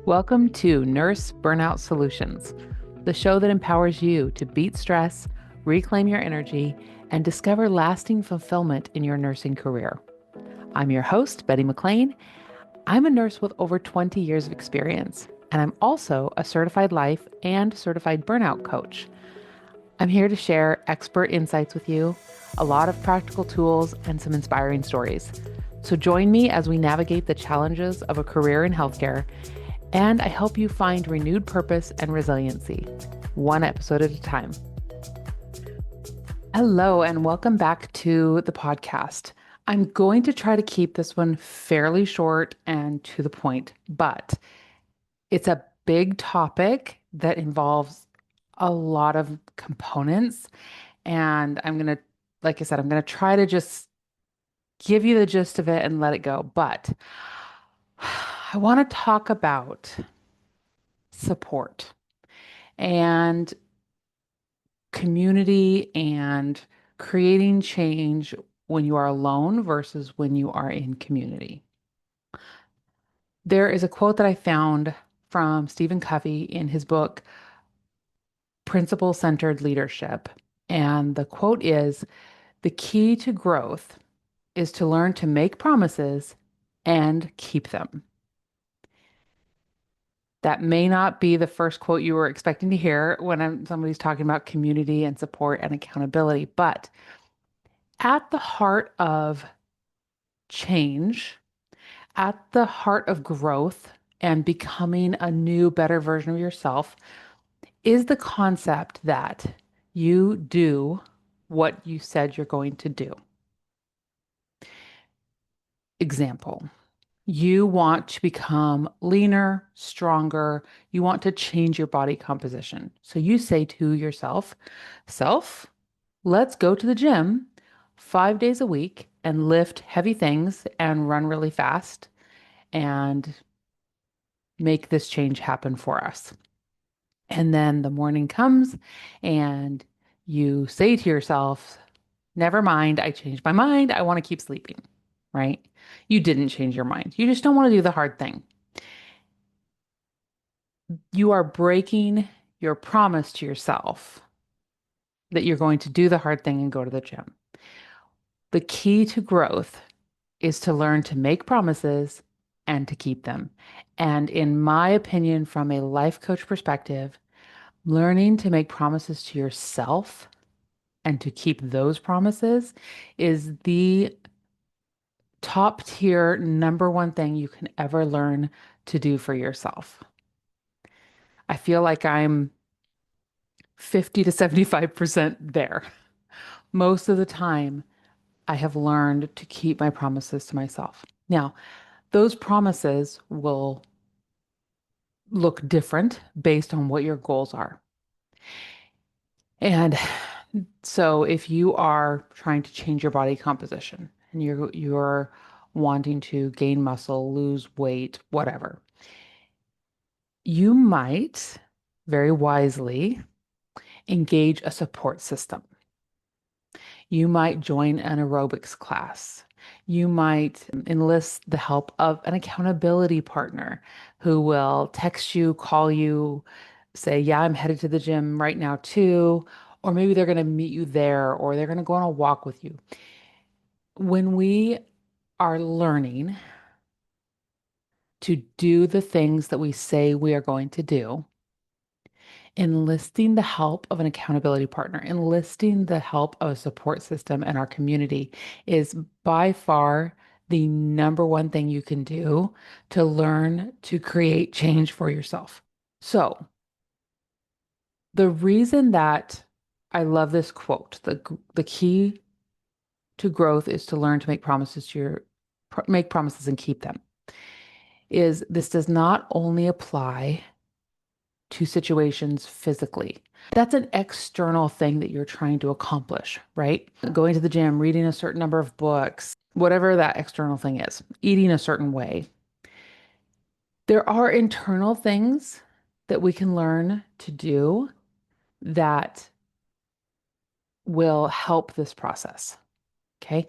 Welcome to Nurse Burnout Solutions, the show that empowers you to beat stress, reclaim your energy, and discover lasting fulfillment in your nursing career. I'm your host, Betty McLean. I'm a nurse with over 20 years of experience, and I'm also a certified life and certified burnout coach. I'm here to share expert insights with you, a lot of practical tools, and some inspiring stories. So join me as we navigate the challenges of a career in healthcare, and I help you find renewed purpose and resiliency, one episode at a time. Hello, and welcome back to the podcast. I'm going to try to keep this one fairly short and to the point, but it's a big topic that involves a lot of components. And like I said, I'm going to try to just give you the gist of it and let it go. But I want to talk about support and community and creating change when you are alone versus when you are in community. There is a quote that I found from Stephen Covey in his book, Principle Centered Leadership. And the quote is, "The key to growth is to learn to make promises and keep them." That may not be the first quote you were expecting to hear when somebody's talking about community and support and accountability, but at the heart of change, at the heart of growth and becoming a new, better version of yourself is the concept that you do what you said you're going to do. Example, you want to become leaner, stronger. You want to change your body composition. So you say to yourself, self, let's go to the gym 5 days a week and lift heavy things and run really fast and make this change happen for us. And then the morning comes and you say to yourself, never mind, I changed my mind. I want to keep sleeping, right? You didn't change your mind. You just don't want to do the hard thing. You are breaking your promise to yourself that you're going to do the hard thing and go to the gym. The key to growth is to learn to make promises and to keep them. And in my opinion, from a life coach perspective, learning to make promises to yourself and to keep those promises is the top tier number one thing you can ever learn to do for yourself. I feel like I'm 50 to 75% there. Most of the time, I have learned to keep my promises to myself. Now, those promises will look different based on what your goals are. And so if you are trying to change your body composition and you're wanting to gain muscle, lose weight, whatever, you might very wisely engage a support system. You might join an aerobics class. You might enlist the help of an accountability partner who will text you, call you, say, yeah, I'm headed to the gym right now too. Or maybe they're going to meet you there or they're going to go on a walk with you. When we are learning to do the things that we say we are going to do, enlisting the help of an accountability partner, enlisting the help of a support system in our community is by far the number one thing you can do to learn to create change for yourself. So, the reason that I love this quote, the key to growth is to learn to make make promises and keep them, is this does not only apply to situations physically. That's an external thing that you're trying to accomplish, right? Going to the gym, reading a certain number of books, whatever that external thing is, eating a certain way. There are internal things that we can learn to do that will help this process. Okay.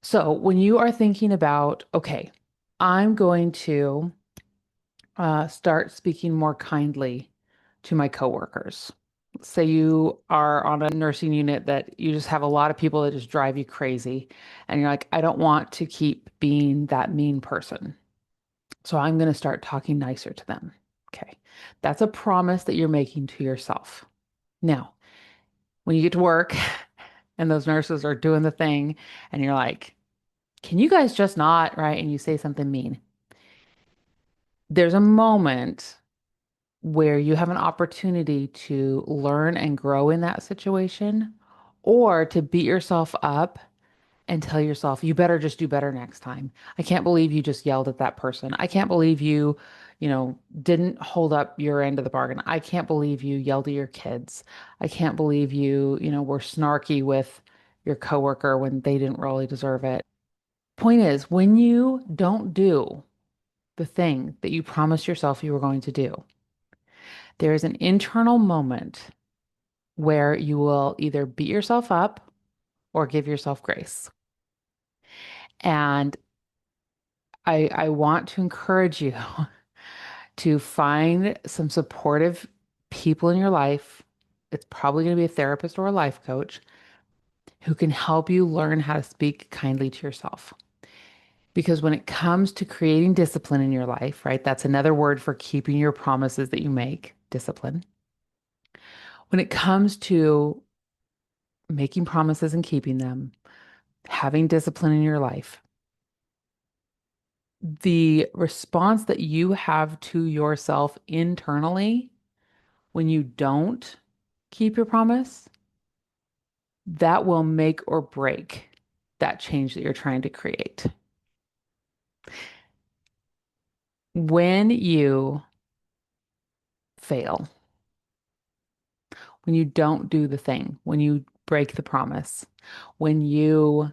So when you are thinking about, okay, I'm going to start speaking more kindly to my coworkers. Say you are on a nursing unit that you just have a lot of people that just drive you crazy, and you're like, I don't want to keep being that mean person. So I'm going to start talking nicer to them. Okay. That's a promise that you're making to yourself. Now, when you get to work and those nurses are doing the thing, and you're like, can you guys just not, right? And you say something mean. There's a moment where you have an opportunity to learn and grow in that situation, or to beat yourself up and tell yourself, you better just do better next time. I can't believe you just yelled at that person. I can't believe you didn't hold up your end of the bargain. I can't believe you yelled at your kids. I can't believe you were snarky with your coworker when they didn't really deserve it. Point is, when you don't do the thing that you promised yourself you were going to do, there is an internal moment where you will either beat yourself up or give yourself grace. And I want to encourage you to find some supportive people in your life. It's probably going to be a therapist or a life coach who can help you learn how to speak kindly to yourself. Because when it comes to creating discipline in your life, right, that's another word for keeping your promises that you make, discipline. When it comes to making promises and keeping them, having discipline in your life, the response that you have to yourself internally when you don't keep your promise, that will make or break that change that you're trying to create. When you fail, when you don't do the thing, when you break the promise, when you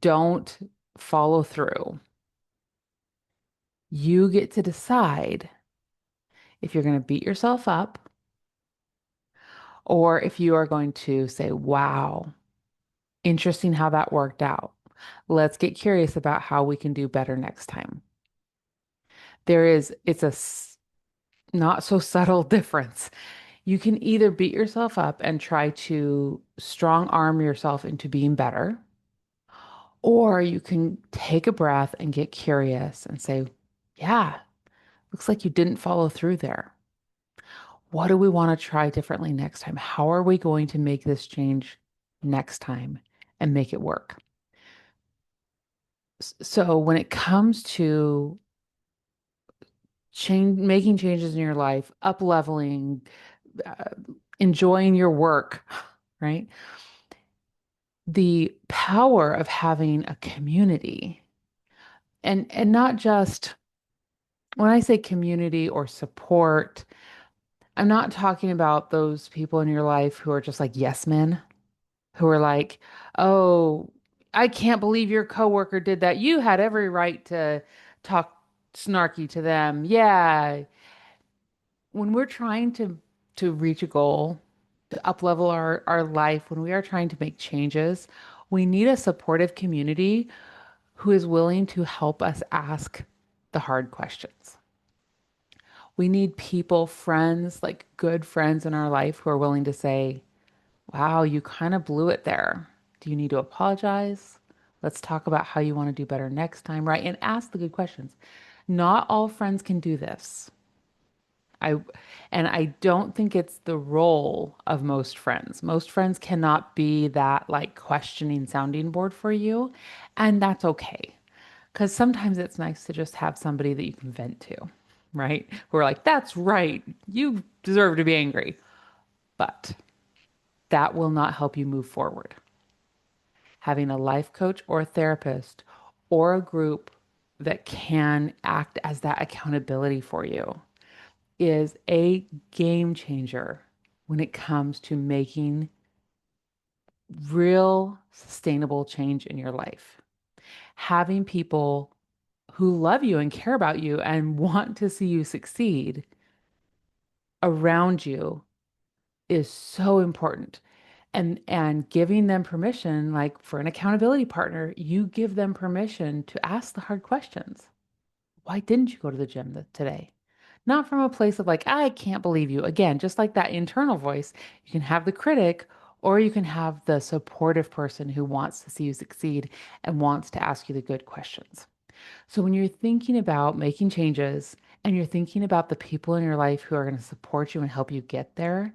don't follow through, you get to decide if you're going to beat yourself up or if you are going to say, wow, interesting how that worked out. Let's get curious about how we can do better next time. It's a not so subtle difference. You can either beat yourself up and try to strong arm yourself into being better, or you can take a breath and get curious and say, yeah, looks like you didn't follow through there. What do we want to try differently next time? How are we going to make this change next time and make it work? So when it comes to making changes in your life, up leveling, uh, enjoying your work, right? The power of having a community and not just when I say community or support, I'm not talking about those people in your life who are just like yes men, who are like, oh, I can't believe your coworker did that. You had every right to talk snarky to them. Yeah. When we're trying to reach a goal, to uplevel our life, when we are trying to make changes, we need a supportive community who is willing to help us ask the hard questions. We need people, friends, like good friends in our life who are willing to say, wow, you kind of blew it there. Do you need to apologize? Let's talk about how you want to do better next time, right? And ask the good questions. Not all friends can do this. I and I don't think it's the role of most friends. Most friends cannot be that like questioning sounding board for you, and that's okay. Because sometimes it's nice to just have somebody that you can vent to, right? Who are like, that's right, you deserve to be angry. But that will not help you move forward. Having a life coach or a therapist or a group that can act as that accountability for you is a game changer when it comes to making real sustainable change in your life. Having people who love you and care about you and want to see you succeed around you is so important. And giving them permission, like for an accountability partner, you give them permission to ask the hard questions. Why didn't you go to the gym today? Not from a place of like, I can't believe you. Again, just like that internal voice, you can have the critic or you can have the supportive person who wants to see you succeed and wants to ask you the good questions. So when you're thinking about making changes and you're thinking about the people in your life who are going to support you and help you get there,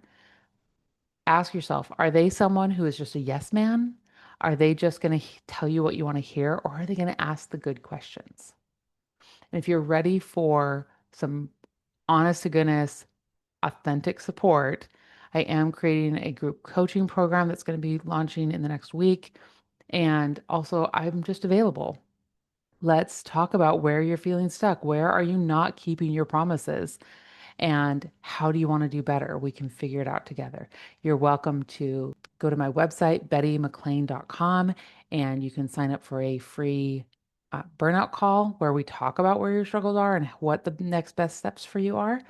ask yourself, are they someone who is just a yes man? Are they just going to tell you what you want to hear, or are they going to ask the good questions? And if you're ready for some honest to goodness, authentic support, I am creating a group coaching program that's going to be launching in the next week. And also, I'm just available. Let's talk about where you're feeling stuck. Where are you not keeping your promises? And how do you want to do better? We can figure it out together. You're welcome to go to my website, bettymclean.com, and you can sign up for a free burnout call where we talk about where your struggles are and what the next best steps for you are.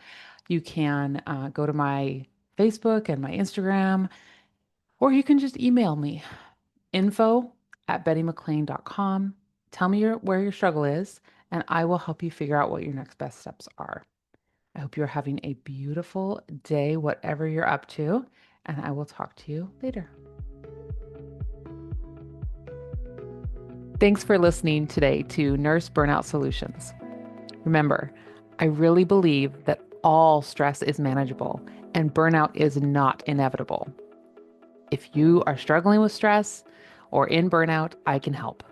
You can go to my Facebook and my Instagram, or you can just email me, info@bettymclean.com. Tell me where your struggle is, and I will help you figure out what your next best steps are. I hope you're having a beautiful day, whatever you're up to, and I will talk to you later. Thanks for listening today to Nurse Burnout Solutions. Remember, I really believe that all stress is manageable and burnout is not inevitable. If you are struggling with stress or in burnout, I can help.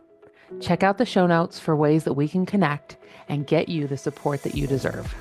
Check out the show notes for ways that we can connect and get you the support that you deserve.